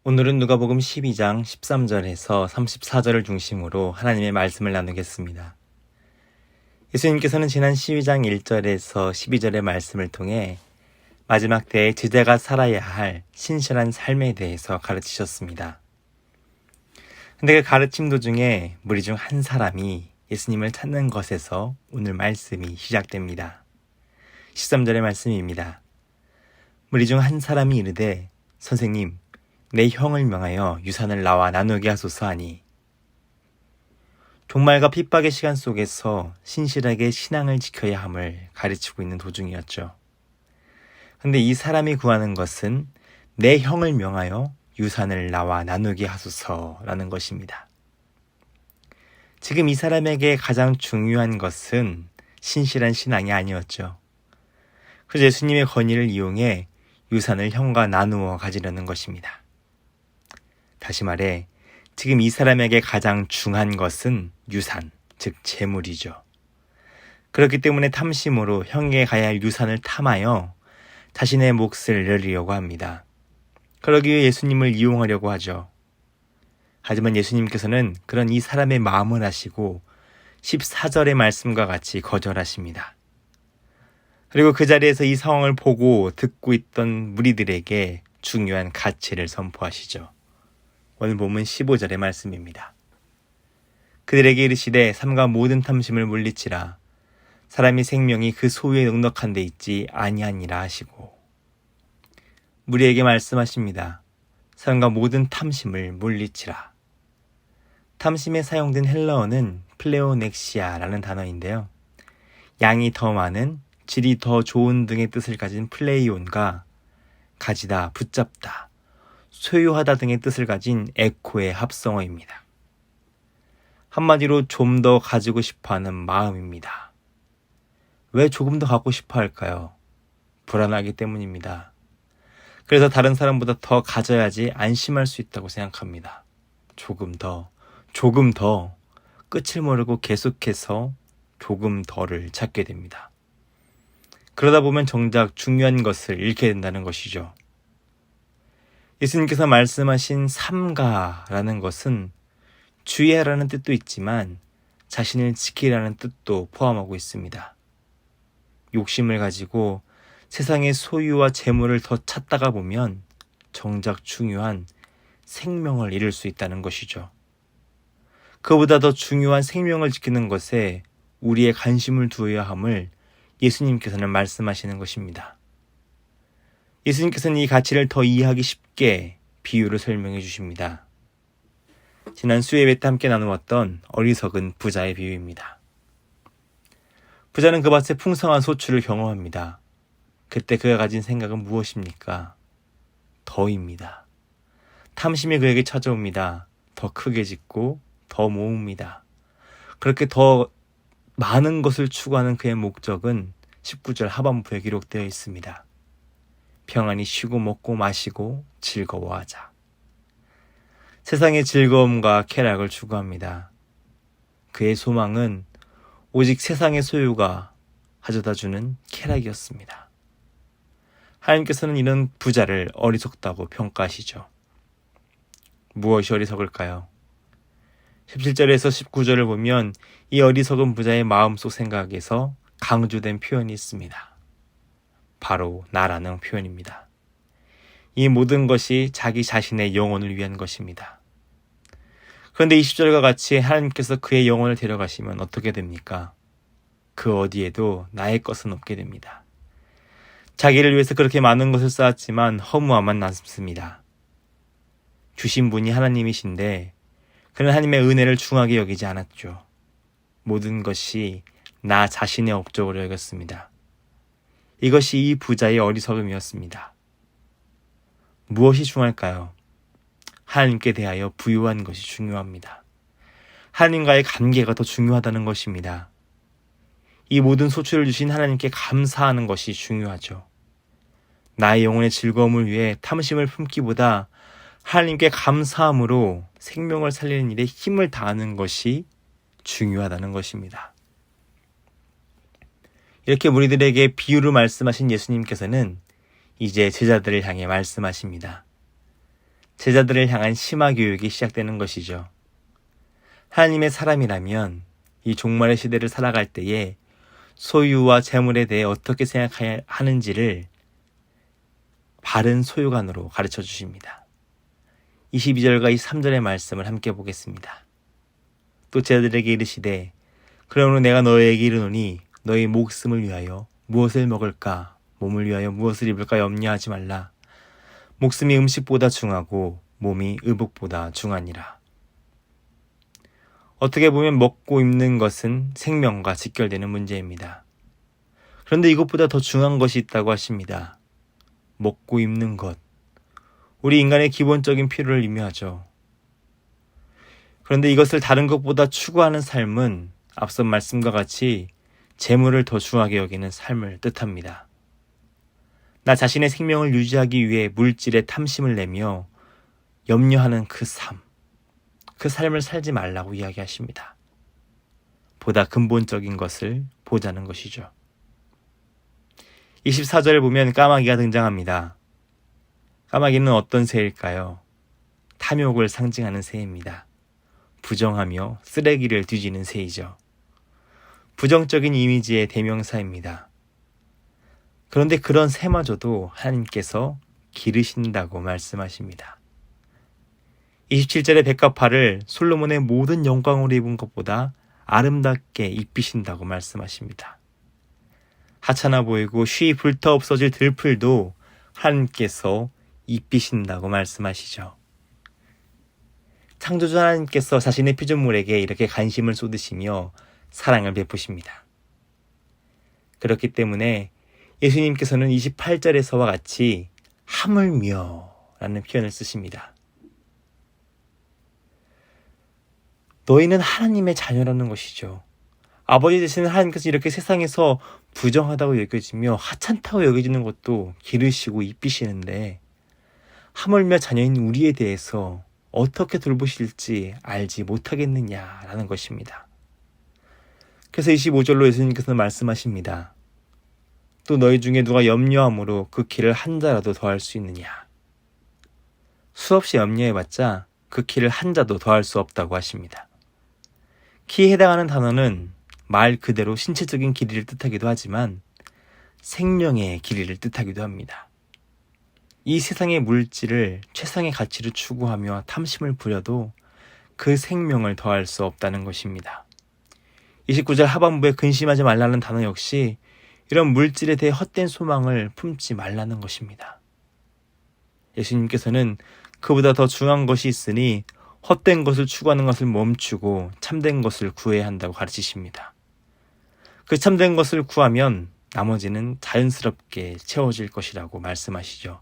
오늘은 누가복음 12장 13절에서 34절을 중심으로 하나님의 말씀을 나누겠습니다. 예수님께서는 지난 12장 1절에서 12절의 말씀을 통해 마지막 때에 제자가 살아야 할 신실한 삶에 대해서 가르치셨습니다. 근데 그 가르침 도중에 무리 중 한 사람이 예수님을 찾는 것에서 오늘 말씀이 시작됩니다. 13절의 말씀입니다. 무리 중 한 사람이 이르되 선생님, 내 형을 명하여 유산을 나와 나누게 하소서 하니, 종말과 핍박의 시간 속에서 신실하게 신앙을 지켜야 함을 가르치고 있는 도중이었죠. 근데 이 사람이 구하는 것은 내 형을 명하여 유산을 나와 나누게 하소서라는 것입니다. 지금 이 사람에게 가장 중요한 것은 신실한 신앙이 아니었죠. 그래서 예수님의 권위를 이용해 유산을 형과 나누어 가지려는 것입니다. 다시 말해, 지금 이 사람에게 가장 중요한 것은 유산, 즉 재물이죠. 그렇기 때문에 탐심으로 형에게 가야 할 유산을 탐하여 자신의 몫을 내리려고 합니다. 그러기 위해 예수님을 이용하려고 하죠. 하지만 예수님께서는 그런 이 사람의 마음을 아시고 14절의 말씀과 같이 거절하십니다. 그리고 그 자리에서 이 상황을 보고 듣고 있던 무리들에게 중요한 가치를 선포하시죠. 오늘 본문 15절의 말씀입니다. 그들에게 이르시되 삼가 모든 탐심을 물리치라. 사람이 생명이 그 소유에 넉넉한 데 있지 아니하니라 하시고, 무리에게 말씀하십니다. 삼가 모든 탐심을 물리치라. 탐심에 사용된 헬라어는 플레오넥시아라는 단어인데요. 양이 더 많은, 질이 더 좋은 등의 뜻을 가진 플레이온과 가지다, 붙잡다, 소유하다 등의 뜻을 가진 에코의 합성어입니다. 한마디로 좀 더 가지고 싶어하는 마음입니다. 왜 조금 더 갖고 싶어 할까요? 불안하기 때문입니다. 그래서 다른 사람보다 더 가져야지 안심할 수 있다고 생각합니다. 조금 더, 끝을 모르고 계속해서 조금 더를 찾게 됩니다. 그러다 보면 정작 중요한 것을 잃게 된다는 것이죠. 예수님께서 말씀하신 삼가라는 것은 주의하라는 뜻도 있지만 자신을 지키라는 뜻도 포함하고 있습니다. 욕심을 가지고 세상의 소유와 재물을 더 찾다가 보면 정작 중요한 생명을 잃을 수 있다는 것이죠. 그보다 더 중요한 생명을 지키는 것에 우리의 관심을 두어야 함을 예수님께서는 말씀하시는 것입니다. 예수님께서는 이 가치를 더 이해하기 쉽게 비유를 설명해 주십니다. 지난 수요예배 때 함께 나누었던 어리석은 부자의 비유입니다. 부자는 그 밭에 풍성한 소출을 경험합니다. 그때 그가 가진 생각은 무엇입니까? 더입니다. 탐심이 그에게 찾아옵니다. 더 크게 짓고 더 모읍니다. 그렇게 더 많은 것을 추구하는 그의 목적은 19절 하반부에 기록되어 있습니다. 평안히 쉬고 먹고 마시고 즐거워하자. 세상의 즐거움과 쾌락을 추구합니다. 그의 소망은 오직 세상의 소유가 가져다주는 쾌락이었습니다. 하나님께서는 이런 부자를 어리석다고 평가하시죠. 무엇이 어리석을까요? 17절에서 19절을 보면 이 어리석은 부자의 마음속 생각에서 강조된 표현이 있습니다. 바로 나라는 표현입니다. 이 모든 것이 자기 자신의 영혼을 위한 것입니다. 그런데 20절과 같이 하나님께서 그의 영혼을 데려가시면 어떻게 됩니까? 그 어디에도 나의 것은 없게 됩니다. 자기를 위해서 그렇게 많은 것을 쌓았지만 허무함만 남습니다. 주신 분이 하나님이신데 그는 하나님의 은혜를 중하게 여기지 않았죠. 모든 것이 나 자신의 업적으로 여겼습니다. 이것이 이 부자의 어리석음이었습니다. 무엇이 중요할까요? 하나님께 대하여 부유한 것이 중요합니다. 하나님과의 관계가 더 중요하다는 것입니다. 이 모든 소출을 주신 하나님께 감사하는 것이 중요하죠. 나의 영혼의 즐거움을 위해 탐심을 품기보다 하나님께 감사함으로 생명을 살리는 일에 힘을 다하는 것이 중요하다는 것입니다. 이렇게 무리들에게 비유로 말씀하신 예수님께서는 이제 제자들을 향해 말씀하십니다. 제자들을 향한 심화 교육이 시작되는 것이죠. 하나님의 사람이라면 이 종말의 시대를 살아갈 때에 소유와 재물에 대해 어떻게 생각해야 하는지를 바른 소유관으로 가르쳐 주십니다. 22절과 23절의 말씀을 함께 보겠습니다. 또 제자들에게 이르시되 그러므로 내가 너희에게 이르노니 너희 목숨을 위하여 무엇을 먹을까 몸을 위하여 무엇을 입을까 염려하지 말라. 목숨이 음식보다 중하고 몸이 의복보다 중하니라. 어떻게 보면 먹고 입는 것은 생명과 직결되는 문제입니다. 그런데 이것보다 더 중요한 것이 있다고 하십니다. 먹고 입는 것. 우리 인간의 기본적인 필요를 의미하죠. 그런데 이것을 다른 것보다 추구하는 삶은 앞선 말씀과 같이 재물을 더 중하게 여기는 삶을 뜻합니다. 나 자신의 생명을 유지하기 위해 물질에 탐심을 내며 염려하는 그 삶을 살지 말라고 이야기하십니다. 보다 근본적인 것을 보자는 것이죠. 24절을 보면 까마귀가 등장합니다. 까마귀는 어떤 새일까요? 탐욕을 상징하는 새입니다. 부정하며 쓰레기를 뒤지는 새이죠. 부정적인 이미지의 대명사입니다. 그런데 그런 새마저도 하나님께서 기르신다고 말씀하십니다. 27절의 백합화를 솔로몬의 모든 영광으로 입은 것보다 아름답게 입히신다고 말씀하십니다. 하찮아 보이고 쉬이 불타 없어질 들풀도 하나님께서 입히신다고 말씀하시죠. 창조주 하나님께서 자신의 피조물에게 이렇게 관심을 쏟으시며 사랑을 베푸십니다. 그렇기 때문에 예수님께서는 28절에서와 같이 하물며 라는 표현을 쓰십니다. 너희는 하나님의 자녀라는 것이죠. 아버지 되시는 하나님께서 이렇게 세상에서 부정하다고 여겨지며 하찮다고 여겨지는 것도 기르시고 입히시는데 하물며 자녀인 우리에 대해서 어떻게 돌보실지 알지 못하겠느냐라는 것입니다. 그래서 25절로 예수님께서는 말씀하십니다. 또 너희 중에 누가 염려함으로 그 키를 한 자라도 더할 수 있느냐. 수없이 염려해봤자 그 키를 한 자도 더할 수 없다고 하십니다. 키에 해당하는 단어는 말 그대로 신체적인 길이를 뜻하기도 하지만 생명의 길이를 뜻하기도 합니다. 이 세상의 물질을 최상의 가치로 추구하며 탐심을 부려도 그 생명을 더할 수 없다는 것입니다. 29절 하반부에 근심하지 말라는 단어 역시 이런 물질에 대해 헛된 소망을 품지 말라는 것입니다. 예수님께서는 그보다 더 중요한 것이 있으니 헛된 것을 추구하는 것을 멈추고 참된 것을 구해야 한다고 가르치십니다. 그 참된 것을 구하면 나머지는 자연스럽게 채워질 것이라고 말씀하시죠.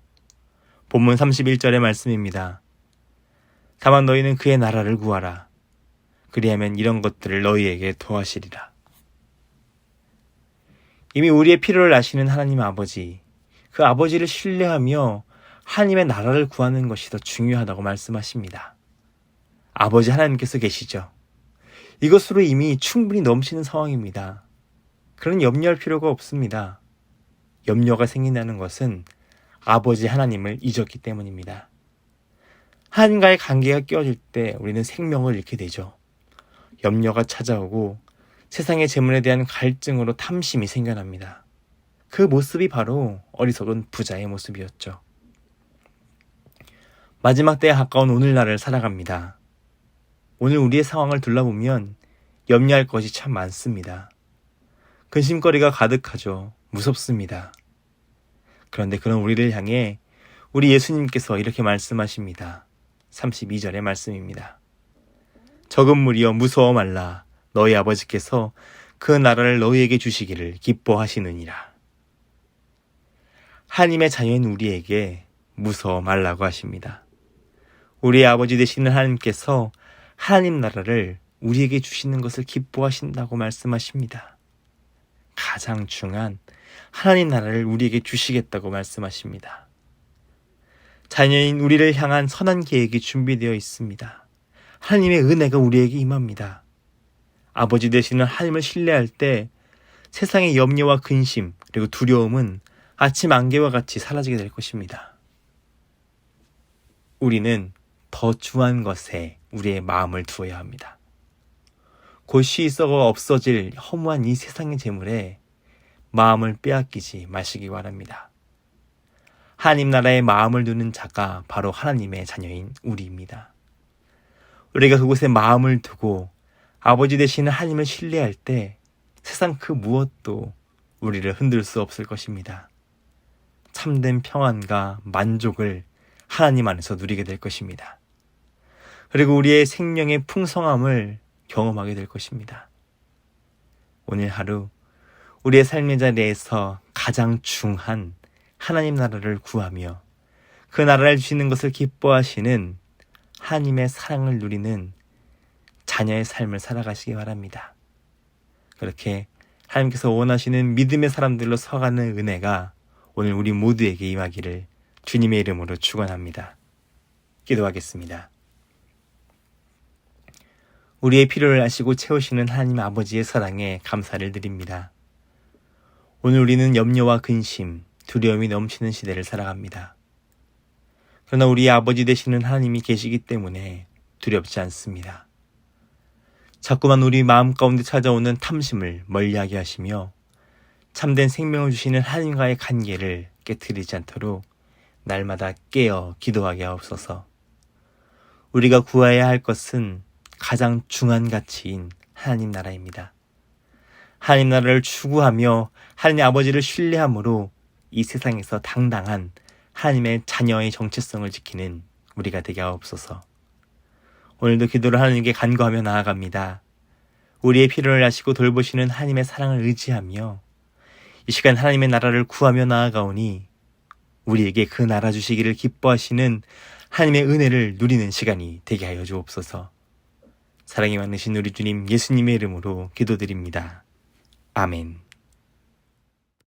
본문 31절의 말씀입니다. 다만 너희는 그의 나라를 구하라. 그리하면 이런 것들을 너희에게 더하시리라. 이미 우리의 필요를 아시는 하나님 아버지, 그 아버지를 신뢰하며 하나님의 나라를 구하는 것이 더 중요하다고 말씀하십니다. 아버지 하나님께서 계시죠. 이것으로 이미 충분히 넘치는 상황입니다. 그런 염려할 필요가 없습니다. 염려가 생긴다는 것은 아버지 하나님을 잊었기 때문입니다. 하나님과의 관계가 깨어질 때 우리는 생명을 잃게 되죠. 염려가 찾아오고 세상의 재물에 대한 갈증으로 탐심이 생겨납니다. 그 모습이 바로 어리석은 부자의 모습이었죠. 마지막 때에 가까운 오늘날을 살아갑니다. 오늘 우리의 상황을 둘러보면 염려할 것이 참 많습니다. 근심거리가 가득하죠. 무섭습니다. 그런데 그런 우리를 향해 우리 예수님께서 이렇게 말씀하십니다. 32절의 말씀입니다. 적은 무리여 무서워 말라. 너희 아버지께서 그 나라를 너희에게 주시기를 기뻐하시느니라. 하나님의 자녀인 우리에게 무서워 말라고 하십니다. 우리의 아버지 되시는 하나님께서 하나님 나라를 우리에게 주시는 것을 기뻐하신다고 말씀하십니다. 가장 중요한 하나님 나라를 우리에게 주시겠다고 말씀하십니다. 자녀인 우리를 향한 선한 계획이 준비되어 있습니다. 하나님의 은혜가 우리에게 임합니다. 아버지 되시는 하나님을 신뢰할 때 세상의 염려와 근심 그리고 두려움은 아침 안개와 같이 사라지게 될 것입니다. 우리는 더 중한 것에 우리의 마음을 두어야 합니다. 곧이 썩어 없어질 허무한 이 세상의 재물에 마음을 빼앗기지 마시기 바랍니다. 하나님 나라의 마음을 두는 자가 바로 하나님의 자녀인 우리입니다. 우리가 그곳에 마음을 두고 아버지 되시는 하나님을 신뢰할 때 세상 그 무엇도 우리를 흔들 수 없을 것입니다. 참된 평안과 만족을 하나님 안에서 누리게 될 것입니다. 그리고 우리의 생명의 풍성함을 경험하게 될 것입니다. 오늘 하루 우리의 삶의 자리에서 가장 중한 하나님 나라를 구하며 그 나라를 주시는 것을 기뻐하시는 하나님의 사랑을 누리는 자녀의 삶을 살아가시기 바랍니다. 그렇게 하나님께서 원하시는 믿음의 사람들로 서가는 은혜가 오늘 우리 모두에게 임하기를 주님의 이름으로 축원합니다. 기도하겠습니다. 우리의 필요를 아시고 채우시는 하나님 아버지의 사랑에 감사를 드립니다. 오늘 우리는 염려와 근심, 두려움이 넘치는 시대를 살아갑니다. 그러나 우리의 아버지 되시는 하나님이 계시기 때문에 두렵지 않습니다. 자꾸만 우리 마음 가운데 찾아오는 탐심을 멀리하게 하시며 참된 생명을 주시는 하나님과의 관계를 깨트리지 않도록 날마다 깨어 기도하게 하옵소서. 우리가 구해야 할 것은 가장 중한 가치인 하나님 나라입니다. 하나님 나라를 추구하며 하나님 아버지를 신뢰함으로 이 세상에서 당당한 하나님의 자녀의 정체성을 지키는 우리가 되게 하옵소서. 오늘도 기도를 하나님께 간구하며 나아갑니다. 우리의 필요를 아시고 돌보시는 하나님의 사랑을 의지하며 이 시간 하나님의 나라를 구하며 나아가오니 우리에게 그 나라 주시기를 기뻐하시는 하나님의 은혜를 누리는 시간이 되게 하여 주옵소서. 사랑이 많으신 우리 주님 예수님의 이름으로 기도드립니다. 아멘.